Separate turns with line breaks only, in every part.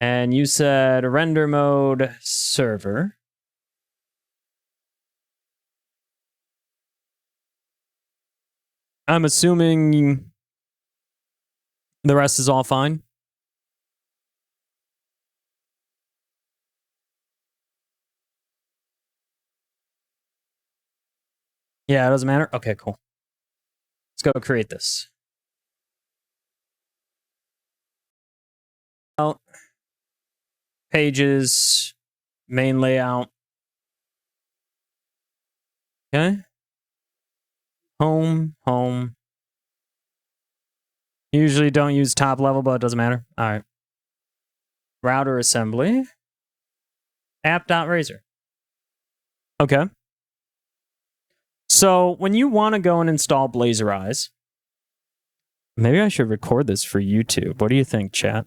And you said render mode server. I'm assuming the rest is all fine. Yeah, it doesn't matter. Okay, cool. Let's go create this. Pages, main layout. Okay. Home. Usually don't use top level, but it doesn't matter. All right. Router assembly. App.razor. Okay. So when you want to go and install Blazorise, maybe I should record this for YouTube. What do you think, chat?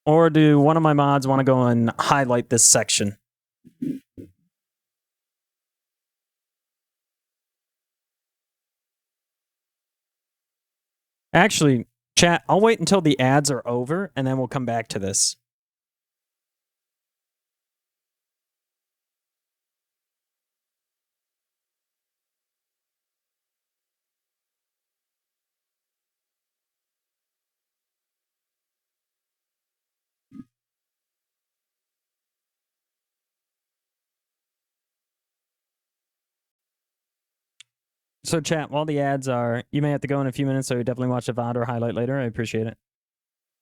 Or do one of my mods want to go and highlight this section? Actually, chat, I'll wait until the ads are over, and then we'll come back to this. So chat, while the ads are, you may have to go in a few minutes, so you definitely watch the VOD or highlight later. I appreciate it.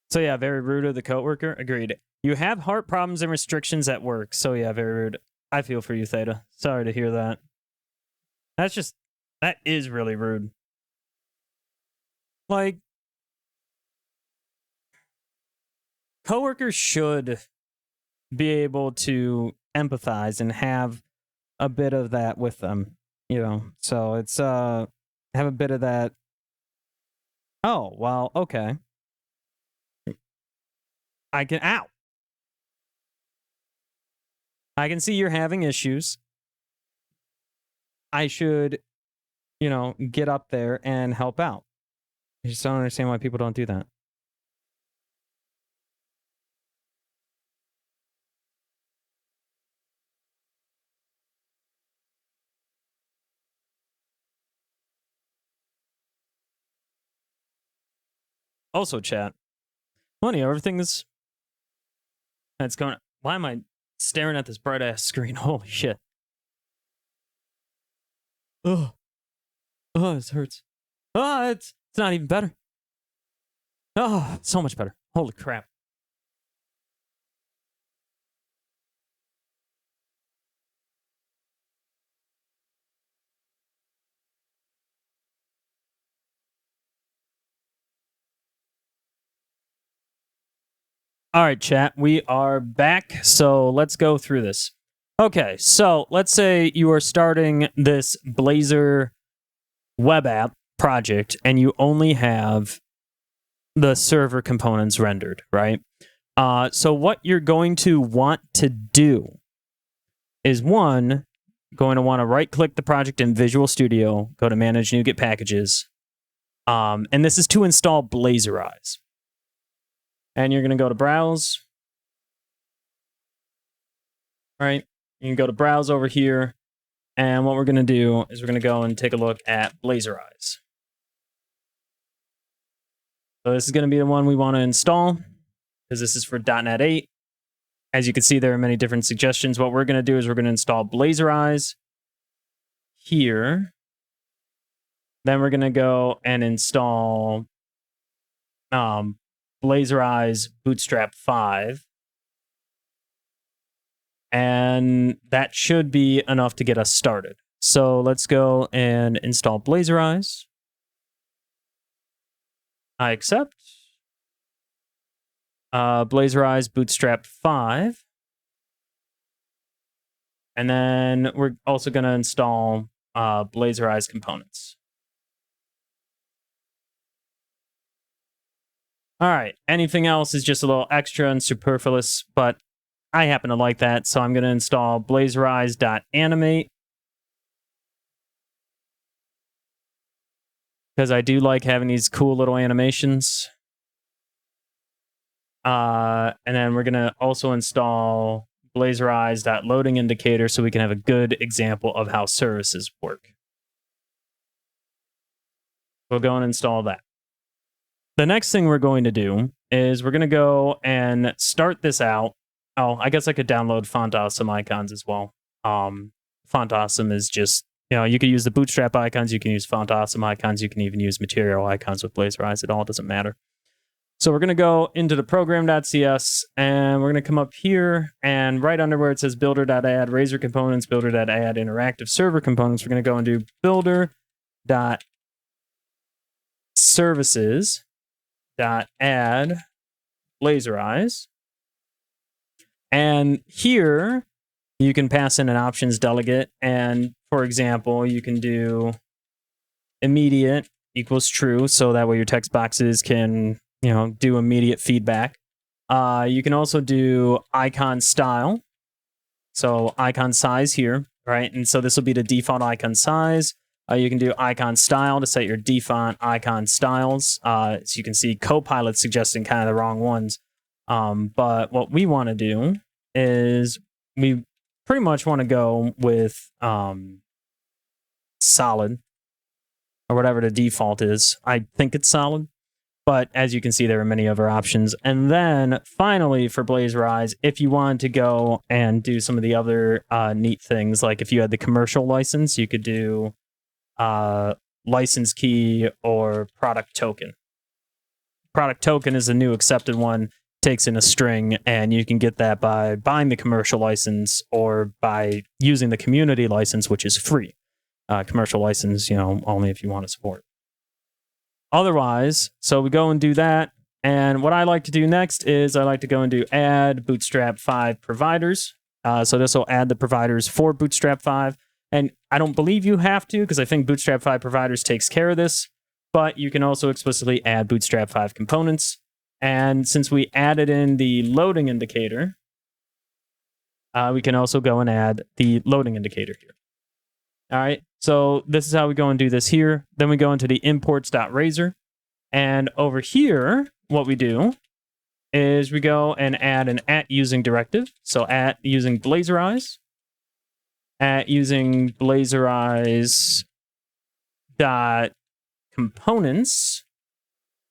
So yeah, very rude of the coworker. Agreed. You have heart problems and restrictions at work. So yeah, very rude. I feel for you, Theta. Sorry to hear that. That is really rude. Like, coworkers should be able to empathize and have a bit of that with them, you know. So it's have a bit of that. Oh, well, okay. I can see you're having issues. I should, you know, get up there and help out. I just don't understand why people don't do that. Also, chat. Money, everything is... That's going... Why am I staring at this bright-ass screen? Holy shit. Oh, this hurts. Oh, it's not even better. Oh, so much better. Holy crap. All right, chat, we are back. So let's go through this. Okay, so let's say you are starting this Blazor web app project and you only have the server components rendered, right? So what you're going to want to do is going to want to right-click the project in Visual Studio, go to Manage NuGet Packages, and this is to install Blazorise. And you're going to go to Browse. All right, you can go to Browse over here, and what we're going to do is we're going to go and take a look at Blazorise. So this is going to be the one we want to install, because this is for .NET 8. As you can see, there are many different suggestions. What we're going to do is we're going to install Blazorise here. Then we're going to go and install Blazorise Bootstrap 5. And that should be enough to get us started. So let's go and install Blazorise. I accept. Blazorise Bootstrap 5. And then we're also going to install Blazorise components. All right, anything else is just a little extra and superfluous, but I happen to like that, so I'm going to install Blazorise.animate. because I do like having these cool little animations. And then we're going to also install Blazorise.loading indicator so we can have a good example of how services work. We'll go and install that. The next thing we're going to do is we're going to go and start this out. Oh, I guess I could download Font Awesome icons as well. Font Awesome is just, you can use the Bootstrap icons, you can use Font Awesome icons, you can even use material icons with Blazorise. It all doesn't matter. So we're going to go into the program.cs, and we're going to come up here, and right under where it says builder.add Razor components, builder.add interactive server components, we're going to go and do builder.services.add Blazorise. And here you can pass in an options delegate, and for example, you can do immediate equals true, so that way your text boxes can do immediate feedback. You can also do icon style. So icon size here, right? And so this will be the default icon size. You can do icon style to set your default icon styles. As you can see, Copilot's suggesting kind of the wrong ones. But what we want to do is we pretty much want to go with solid, or whatever the default is. I think it's solid. But as you can see, there are many other options. And then finally for Blazorise, if you wanted to go and do some of the other neat things, like if you had the commercial license, you could do license key or product token. Product token is a new accepted one, takes in a string, and you can get that by buying the commercial license or by using the community license, which is free. Commercial license, only if you want to support. Otherwise, so we go and do that. And what I like to do next is I like to go and do add Bootstrap 5 providers. So this will add the providers for Bootstrap 5. And I don't believe you have to, because I think Bootstrap 5 providers takes care of this. But you can also explicitly add Bootstrap 5 components. And since we added in the loading indicator, we can also go and add the loading indicator here. All right, so this is how we go and do this here. Then we go into the imports.razor. And over here, what we do is we go and add an @using directive. So @using Blazorise, @using Blazorise dot components.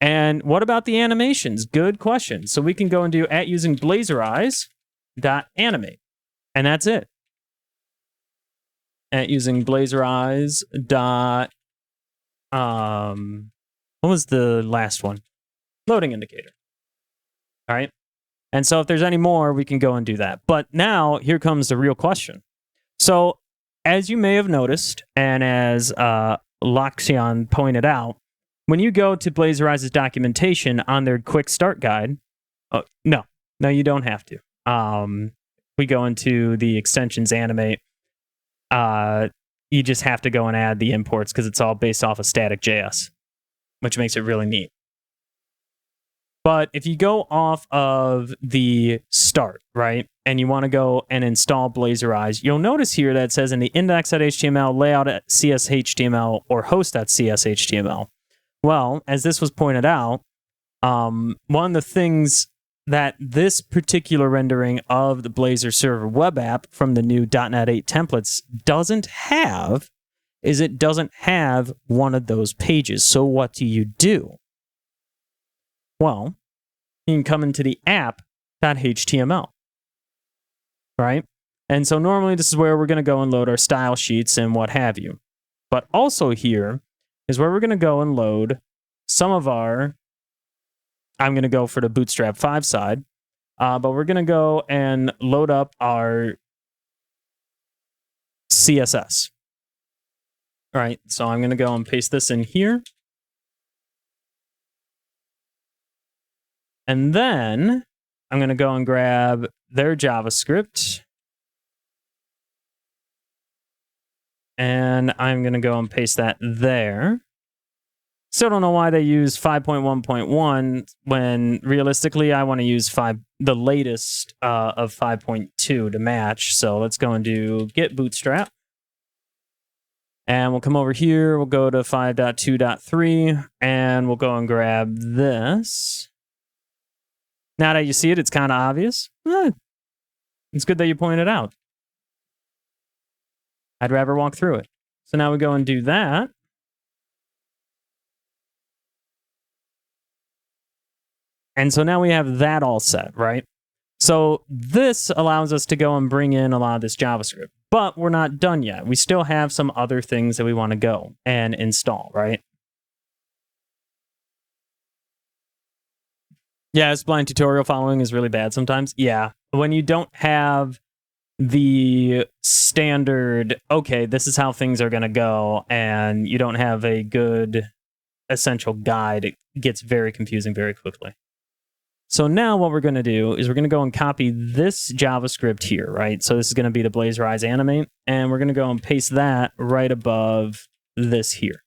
And what about the animations? Good question. So we can go and do @using Blazorise dot animate. And that's it. @using Blazorise dot what was the last one? Loading indicator. All right. And so if there's any more, we can go and do that. But now here comes the real question. So as you may have noticed, and as Laxion pointed out, when you go to Blazorise's documentation on their quick start guide, no, you don't have to. We go into the extensions animate. You just have to go and add the imports because it's all based off of static.js, which makes it really neat. But if you go off of the start, right, and you want to go and install Blazorise, you'll notice here that it says in the index.html, layout.cshtml, or host.cshtml. Well, as this was pointed out, one of the things that this particular rendering of the Blazor Server web app from the new .NET 8 templates doesn't have is it doesn't have one of those pages. So what do? Well, you can come into the app.html, right? And so normally this is where we're going to go and load our style sheets and what have you. But also here is where we're going to go and load some of our, I'm going to go for the Bootstrap 5 side, but we're going to go and load up our CSS. All right, so I'm going to go and paste this in here. And then I'm going to go and grab their JavaScript. And I'm going to go and paste that there. Still don't know why they use 5.1.1 when realistically I want to use the latest of 5.2 to match. So let's go and do git bootstrap. And we'll come over here, we'll go to 5.2.3, and we'll go and grab this. Now that you see it, it's kind of obvious. It's good that you pointed out. I'd rather walk through it. So now we go and do that. And so now we have that all set, right? So this allows us to go and bring in a lot of this JavaScript. But we're not done yet. We still have some other things that we want to go and install, right? Yeah, this blind tutorial following is really bad sometimes. Yeah, when you don't have the standard, okay, this is how things are going to go, and you don't have a good essential guide, it gets very confusing very quickly. So now what we're going to do is we're going to go and copy this JavaScript here, right? So this is going to be the Blazorise animate, and we're going to go and paste that right above this here.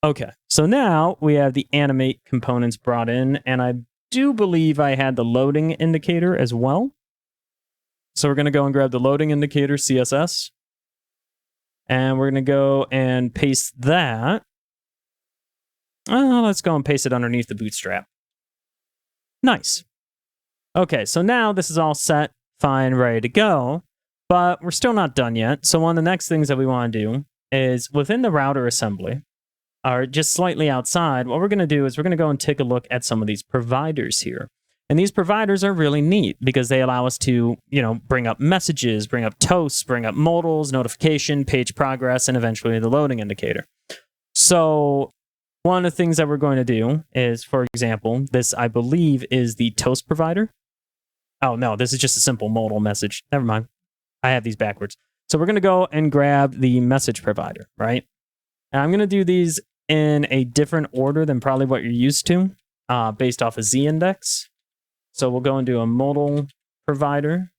Okay, so now we have the animate components brought in, and I do believe I had the loading indicator as well. So we're going to go and grab the loading indicator CSS, and we're going to go and paste that. Let's go and paste it underneath the bootstrap. Nice. Okay, so now this is all set, fine, ready to go, but we're still not done yet. So one of the next things that we want to do is within the router assembly, or just slightly outside, what we're going to do is we're going to go and take a look at some of these providers here. And these providers are really neat because they allow us to, bring up messages, bring up toasts, bring up modals, notification, page progress, and eventually the loading indicator. So one of the things that we're going to do is, for example, this, I believe, is the toast provider. Oh, no, this is just a simple modal message. Never mind. I have these backwards. So we're going to go and grab the message provider, right? And I'm going to do these in a different order than probably what you're used to, based off of z-index. So we'll go and do a modal provider.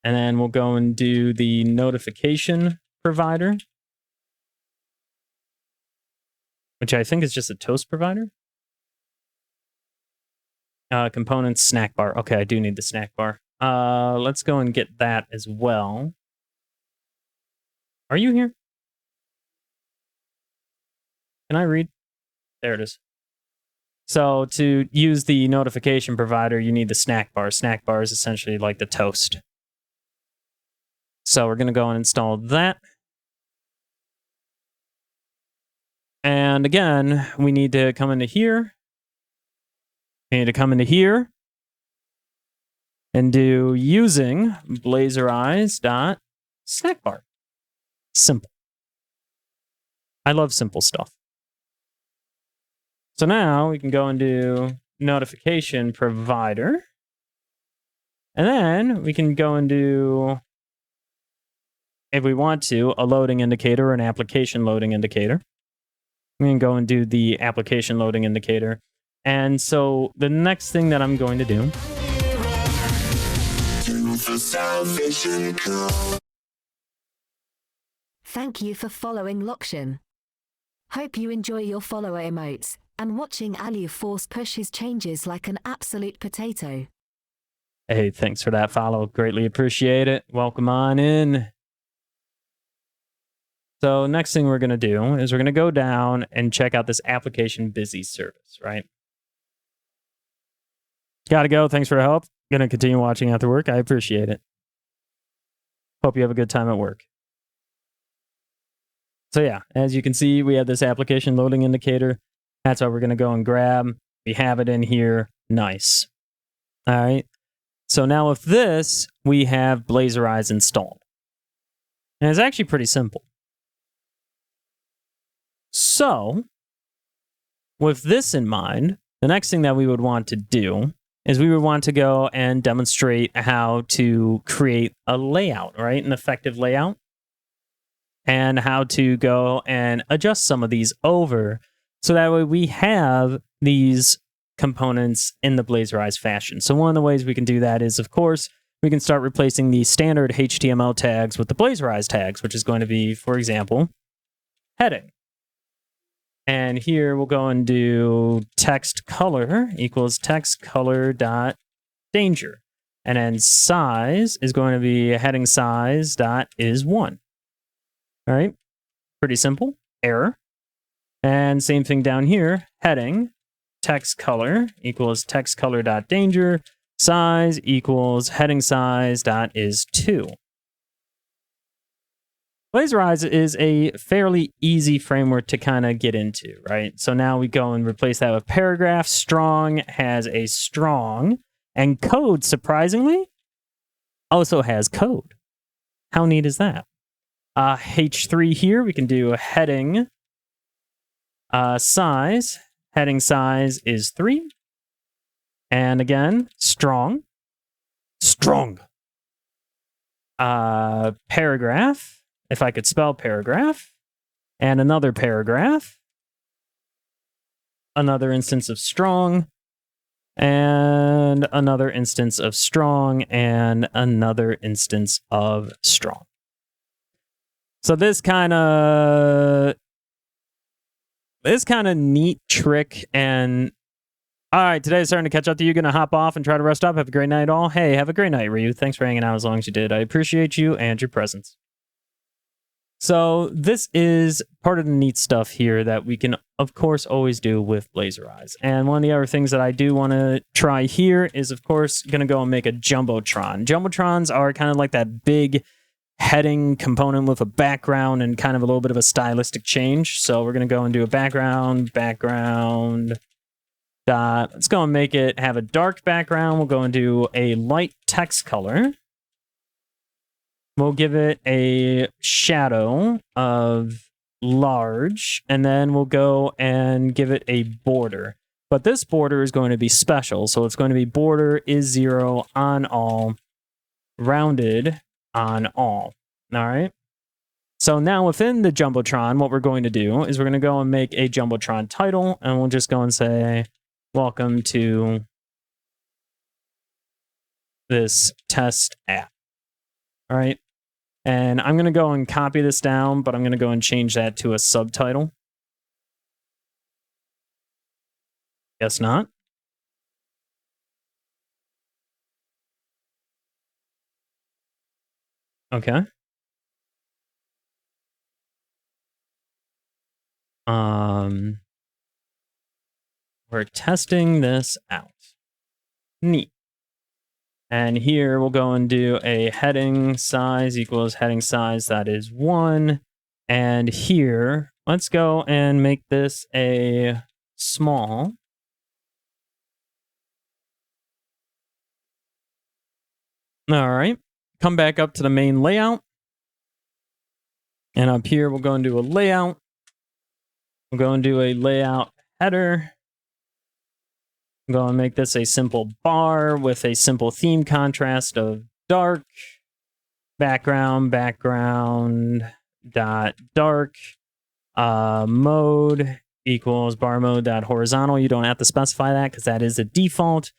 And then we'll go and do the notification provider, which I think is just a toast provider. Components, snack bar. Okay, I do need the snack bar. Let's go and get that as well. Are you here? Can I read? There it is. So to use the notification provider, you need the snack bar. Snack bar is essentially like the toast. So we're going to go and install that. And again, we need to come into here. We need to come into here and do using Blazorise.snackbar. Simple. I love simple stuff. So now we can go and do notification provider. And then we can go and do, if we want to, a loading indicator or an application loading indicator. We can go and do the application loading indicator. And so the next thing that I'm going to do
Thank you for following Lokshin. Hope you enjoy your follower emotes and watching Aliu force push his changes like an absolute potato.
Hey, thanks for that follow. Greatly appreciate it. Welcome on in. So next thing we're going to do is we're going to go down and check out this application busy service, right? Gotta go. Thanks for your help. Going to continue watching after work. I appreciate it. Hope you have a good time at work. So yeah, as you can see, we have this application loading indicator. That's what we're going to go and grab. We have it in here. Nice. All right. So now with this, we have Blazorise installed. And it's actually pretty simple. So with this in mind, the next thing that we would want to do is we would want to go and demonstrate how to create a layout, right? An effective layout. And how to go and adjust some of these over so that way we have these components in the Blazorise fashion. So one of the ways we can do that is, of course, we can start replacing the standard HTML tags with the Blazorise tags, which is going to be, for example, heading. And here we'll go and do text color equals text color dot danger. And then size is going to be heading size dot is 1. All right, pretty simple. Error. And same thing down here, heading, text color equals text color.danger, size equals heading size dot is 2. Blazorise is a fairly easy framework to kind of get into, right? So now we go and replace that with paragraph. Strong has a strong, and code, surprisingly, also has code. How neat is that? H3 here, we can do a heading size. Heading size is 3. And again, strong. Strong. Paragraph, if I could spell paragraph. And another paragraph. Another instance of strong. And another instance of strong. And another instance of strong. So this kind of neat trick. And all right, today's starting to catch up to you. Gonna hop off and try to rest up. Have a great night, all. Hey, have a great night, Ryu. Thanks for hanging out as long as you did. I appreciate you and your presence. So this is part of the neat stuff here that we can, of course, always do with Blazorise. And one of the other things that I do want to try here is, of course, going to go and make a Jumbotron. Jumbotrons are kind of like that big heading component with a background and kind of a little bit of a stylistic change. So we're going to go and do a background dot. Let's go and make it have a dark background. We'll go and do a light text color. We'll give it a shadow of large, and then we'll go and give it a border. But this border is going to be special, so it's going to be border is 0 on all, rounded on all. All right? So now within the Jumbotron, what we're going to do is we're going to go and make a Jumbotron title, and we'll just go and say, welcome to this test app. All right? And I'm going to go and copy this down, but I'm going to go and change that to a subtitle. Guess not. Okay. We're testing this out. Neat. And here we'll go and do a heading size equals heading size, that is 1. And here, let's go and make this a small. All right, come back up to the main layout. And up here, we'll go and do a layout. We'll go and do a layout header. Go and make this a simple bar with a simple theme contrast of dark, background dot dark, mode equals bar mode dot horizontal. You don't have to specify that because that is a default.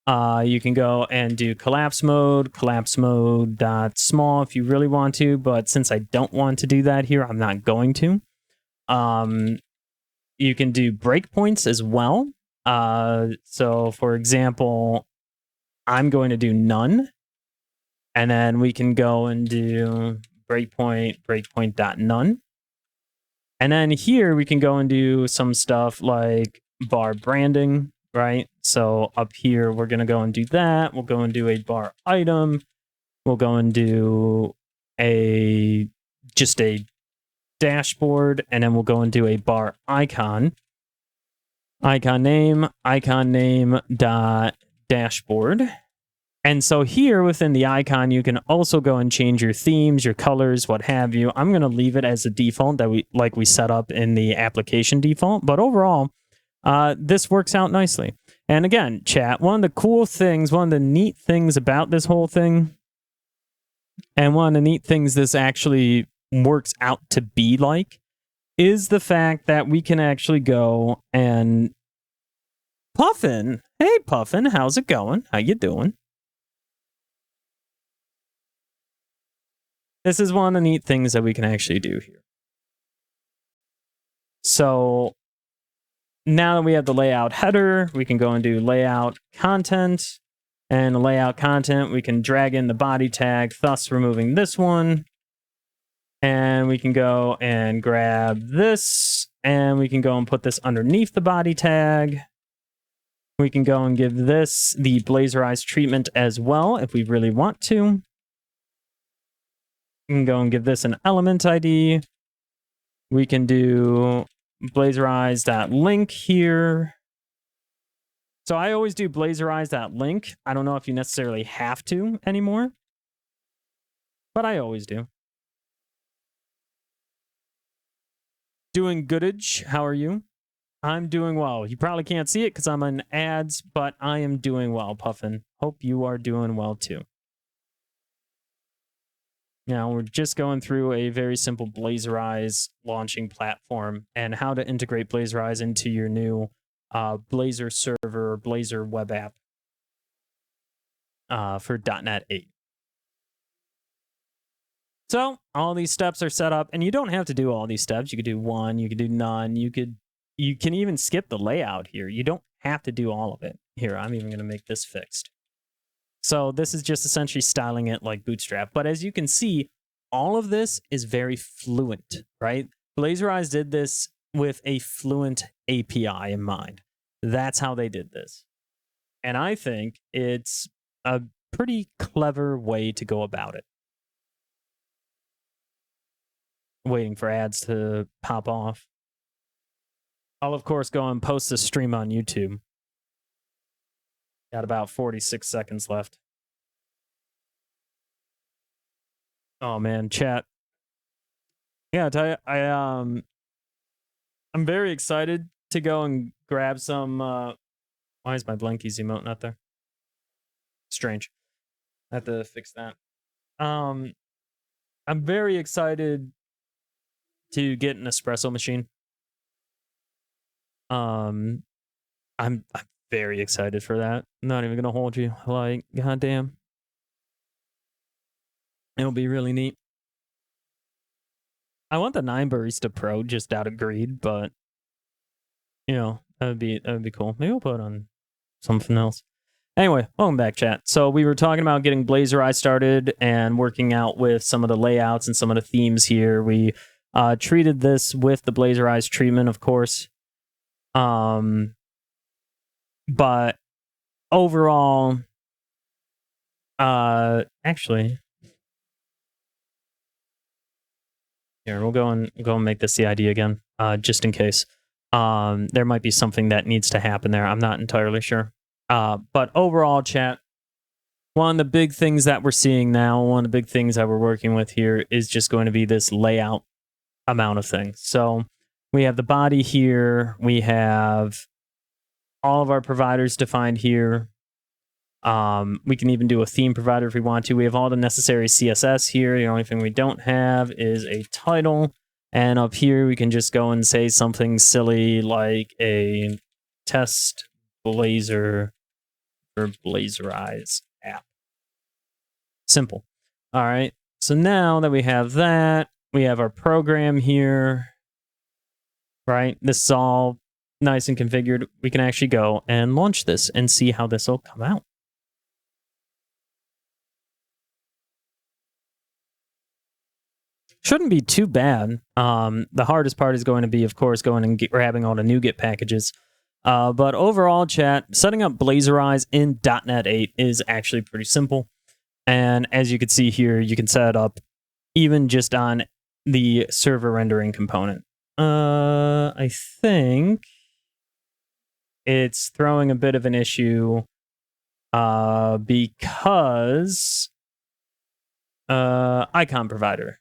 You can go and do collapse mode dot small if you really want to, but since I don't want to do that here, I'm not going to. You can do breakpoints as well. So for example, I'm going to do none, and then we can go and do breakpoint dot none. And then here we can go and do some stuff like bar branding, right? So up here, we're going to go and do that. We'll go and do a bar item. We'll go and do just a dashboard, and then we'll go and do a bar icon. Icon name dot dashboard. And so here within the icon, you can also go and change your themes, your colors, what have you. I'm going to leave it as a default that we set up in the application default. But overall, this works out nicely. And again, chat, one of the cool things, one of the neat things about this whole thing, and one of the neat things this actually works out to be like, is the fact that we can actually go and Puffin. Hey, Puffin, how's it going? How you doing? This is one of the neat things that we can actually do here. So now that we have the layout header, we can go and do layout content. And the layout content, we can drag in the body tag, thus removing this one. And we can go and grab this, and we can go and put this underneath the body tag. We can go and give this the Blazorise treatment as well if we really want to. We can go and give this an element ID. We can do Blazorise.link here. So I always do Blazorise.link. I don't know if you necessarily have to anymore, but I always do. Doing goodage. How are you? I'm doing well. You probably can't see it because I'm on ads, but I am doing well, Puffin. Hope you are doing well too. Now, we're just going through a very simple Blazorise launching platform and how to integrate Blazorise into your new Blazor Server or Blazor web app for .NET 8. So all these steps are set up, and you don't have to do all these steps. You could do one, you could do none, you can even skip the layout here. You don't have to do all of it. Here, I'm even going to make this fixed. So this is just essentially styling it like Bootstrap. But as you can see, all of this is very fluent, right? Blazorise did this with a fluent API in mind. That's how they did this. And I think it's a pretty clever way to go about it. Waiting for ads to pop off. I'll, of course, go and post this stream on YouTube. Got about 46 seconds left. Oh, man, chat. Yeah, I tell you, I'm very excited to go and grab some... why is my Blankies emote not there? Strange. I have to fix that. I'm very excited to get an espresso machine. I'm very excited for that. I'm not even gonna hold you. Like, goddamn. It'll be really neat. I want the 9 Barista Pro just out of greed, but you know, that would be cool. Maybe I'll put it on something else. Anyway, welcome back, chat. So we were talking about getting Blazorise started and working out with some of the layouts and some of the themes here. We treated this with the Blazorise treatment, of course. But overall, actually, here we'll go and make this the ID again, just in case. There might be something that needs to happen there. I'm not entirely sure. But overall, chat, one of the big things that we're seeing now, one of the big things that we're working with here is just going to be this layout amount of things. So we have the body here. We have all of our providers defined here. We can even do a theme provider if we want to. We have all the necessary CSS here. The only thing we don't have is a title. And up here, we can just go and say something silly like a test Blazor or Blazorise app. Simple. All right. So now that we have that, we have our program here, right? This is all nice and configured. We can actually go and launch this and see how this will come out. Shouldn't be too bad. The hardest part is going to be, of course, going and grabbing all the NuGet packages. But overall, chat, setting up Blazorise in .NET 8 is actually pretty simple. And as you can see here, you can set it up even just on the server rendering component. I think it's throwing a bit of an issue because icon provider.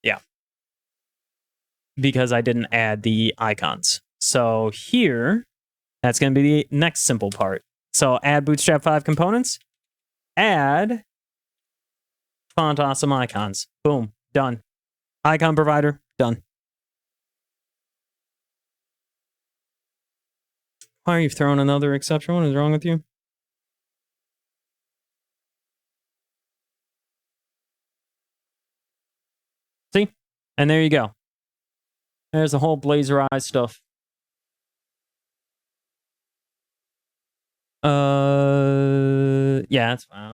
Yeah. Because I didn't add the icons. So here, that's going to be the next simple part. So add Bootstrap 5 components, add font awesome icons. Boom, done. Icon provider, done. Why are you throwing another exception? What is wrong with you? See? And there you go. There's the whole Blazorise stuff. Yeah, that's fine.